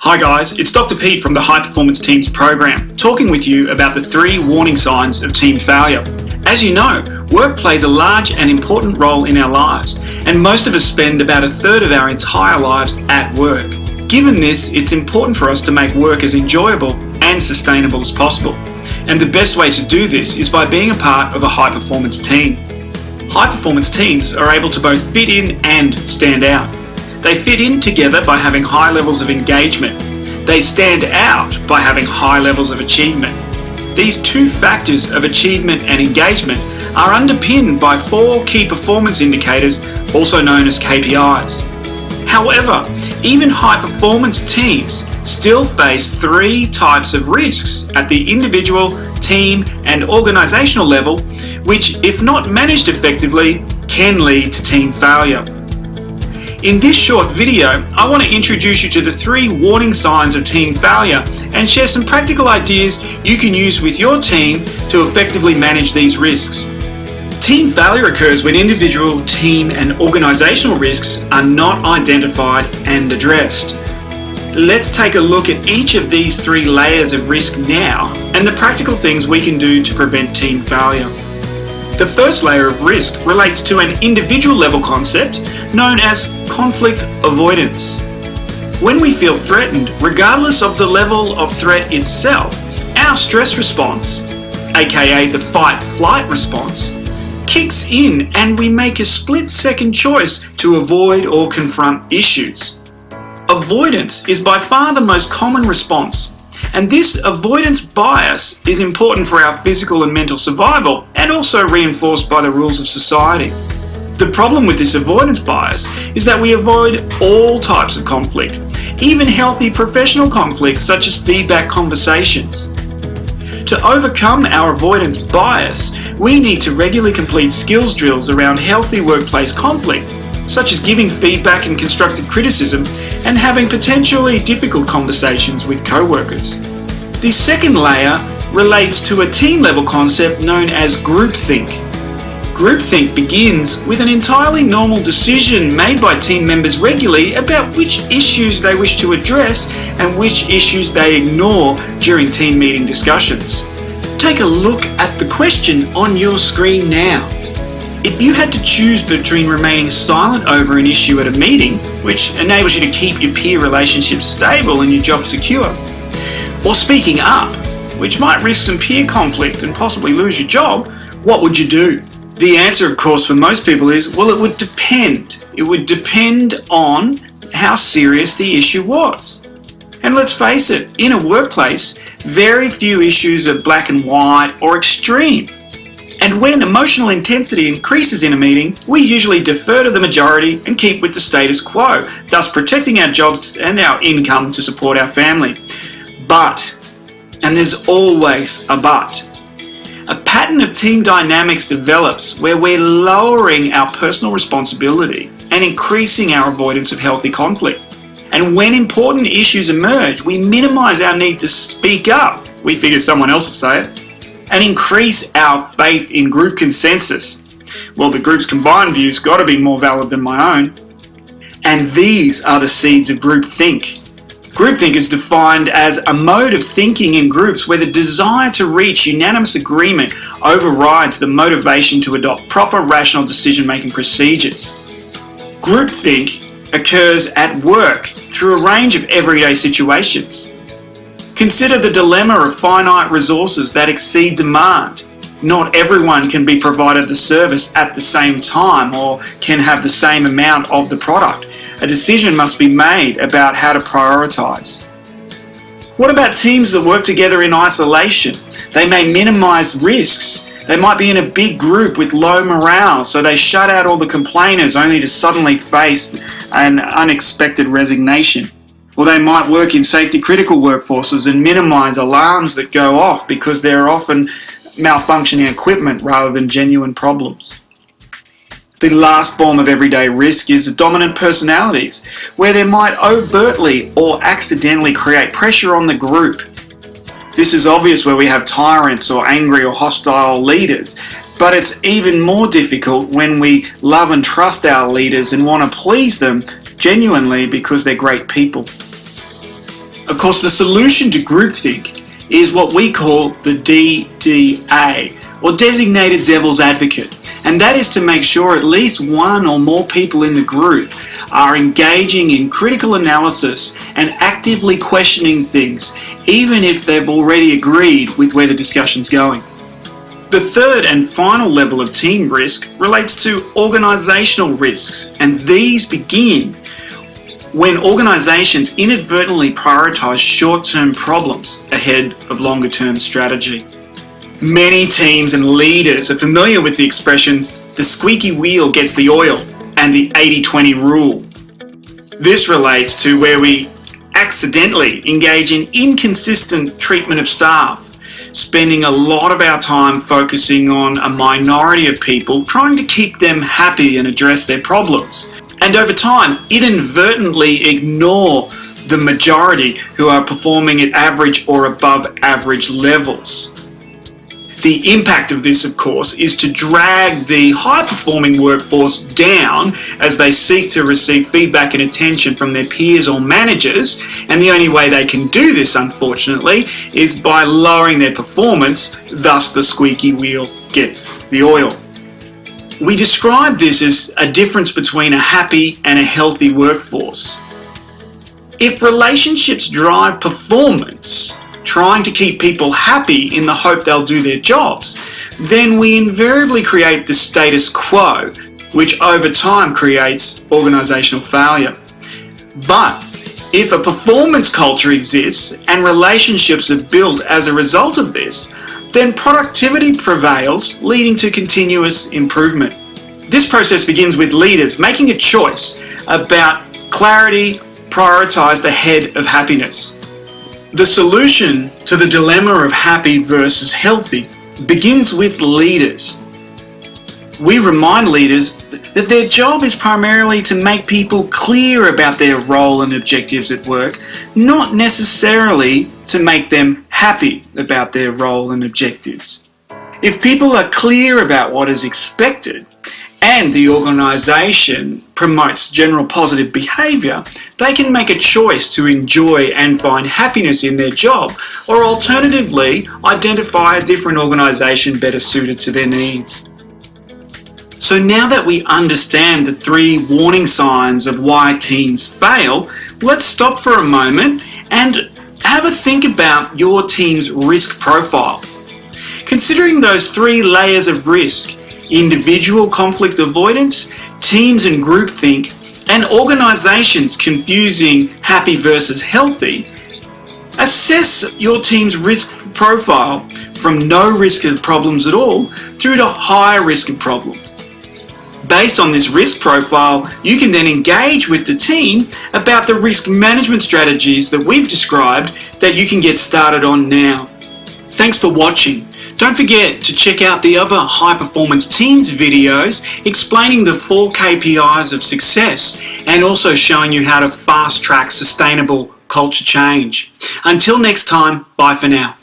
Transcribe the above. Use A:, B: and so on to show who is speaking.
A: Hi guys, it's Dr. Pete from the High Performance Teams program, talking with you about the 3 warning signs of team failure. As you know, work plays a large and important role in our lives, and most of us spend about a third of our entire lives at work. Given this, it's important for us to make work as enjoyable and sustainable as possible. And the best way to do this is by being a part of a high performance team. High performance teams are able to both fit in and stand out. They fit in together by having high levels of engagement. They stand out by having high levels of achievement. These 2 factors of achievement and engagement are underpinned by 4 key performance indicators, also known as KPIs. However, even high performance teams still face 3 types of risks at the individual, team, and organizational level, which, if not managed effectively, can lead to team failure. In this short video, I want to introduce you to the 3 warning signs of team failure and share some practical ideas you can use with your team to effectively manage these risks. Team failure occurs when individual, team, and organizational risks are not identified and addressed. Let's take a look at each of these 3 layers of risk now and the practical things we can do to prevent team failure. The first layer of risk relates to an individual level concept known as conflict avoidance. When we feel threatened, regardless of the level of threat itself, our stress response, aka the fight-flight response, kicks in and we make a split-second choice to avoid or confront issues. Avoidance is by far the most common response. And this avoidance bias is important for our physical and mental survival and also reinforced by the rules of society. The problem with this avoidance bias is that we avoid all types of conflict, even healthy professional conflicts such as feedback conversations. To overcome our avoidance bias, we need to regularly complete skills drills around healthy workplace conflict, such as giving feedback and constructive criticism and having potentially difficult conversations with co-workers. The second layer relates to a team-level concept known as groupthink. Groupthink begins with an entirely normal decision made by team members regularly about which issues they wish to address and which issues they ignore during team meeting discussions. Take a look at the question on your screen now. If you had to choose between remaining silent over an issue at a meeting, which enables you to keep your peer relationships stable and your job secure, or speaking up, which might risk some peer conflict and possibly lose your job, what would you do? The answer, of course, for most people is, well, it would depend. It would depend on how serious the issue was. And let's face it, in a workplace, very few issues are black and white or extreme. And when emotional intensity increases in a meeting, we usually defer to the majority and keep with the status quo, thus protecting our jobs and our income to support our family. But, and there's always a but, a pattern of team dynamics develops where we're lowering our personal responsibility and increasing our avoidance of healthy conflict. And when important issues emerge, we minimize our need to speak up. We figure someone else will say it. And increase our faith in group consensus. Well, the group's combined view's got to be more valid than my own. And these are the seeds of groupthink. Groupthink is defined as a mode of thinking in groups where the desire to reach unanimous agreement overrides the motivation to adopt proper rational decision-making procedures. Groupthink occurs at work through a range of everyday situations. Consider the dilemma of finite resources that exceed demand. Not everyone can be provided the service at the same time or can have the same amount of the product. A decision must be made about how to prioritize. What about teams that work together in isolation? They may minimize risks. They might be in a big group with low morale, so they shut out all the complainers only to suddenly face an unexpected resignation. Or they might work in safety-critical workforces and minimize alarms that go off because they're often malfunctioning equipment rather than genuine problems. The last form of everyday risk is dominant personalities, where they might overtly or accidentally create pressure on the group. This is obvious where we have tyrants or angry or hostile leaders, but it's even more difficult when we love and trust our leaders and want to please them genuinely because they're great people. Of course, the solution to groupthink is what we call the DDA, or Designated Devil's Advocate, and that is to make sure at least one or more people in the group are engaging in critical analysis and actively questioning things, even if they've already agreed with where the discussion's going. The third and final level of team risk relates to organisational risks, and these begin when organisations inadvertently prioritise short-term problems ahead of longer-term strategy. Many teams and leaders are familiar with the expressions, the squeaky wheel gets the oil, and the 80-20 rule. This relates to where we accidentally engage in inconsistent treatment of staff, spending a lot of our time focusing on a minority of people, trying to keep them happy and address their problems. And over time, inadvertently ignore the majority who are performing at average or above average levels. The impact of this, of course, is to drag the high-performing workforce down as they seek to receive feedback and attention from their peers or managers, and the only way they can do this, unfortunately, is by lowering their performance, thus the squeaky wheel gets the oil. We describe this as a difference between a happy and a healthy workforce. If relationships drive performance, trying to keep people happy in the hope they'll do their jobs, then we invariably create the status quo, which over time creates organisational failure. But if a performance culture exists and relationships are built as a result of this, then productivity prevails, leading to continuous improvement. This process begins with leaders making a choice about clarity prioritised ahead of happiness. The solution to the dilemma of happy versus healthy begins with leaders. We remind leaders that their job is primarily to make people clear about their role and objectives at work, not necessarily to make them happy about their role and objectives. If people are clear about what is expected, and the organisation promotes general positive behaviour, they can make a choice to enjoy and find happiness in their job, or alternatively, identify a different organisation better suited to their needs. So now that we understand the 3 warning signs of why teams fail, let's stop for a moment and have a think about your team's risk profile. Considering those 3 layers of risk, individual conflict avoidance, teams and groupthink, and organisations confusing happy versus healthy, assess your team's risk profile from no risk of problems at all through to high risk of problems. Based on this risk profile, you can then engage with the team about the risk management strategies that we've described that you can get started on now. Thanks for watching. Don't forget to check out the other High Performance Teams videos explaining the 4 KPIs of success and also showing you how to fast track sustainable culture change. Until next time, bye for now.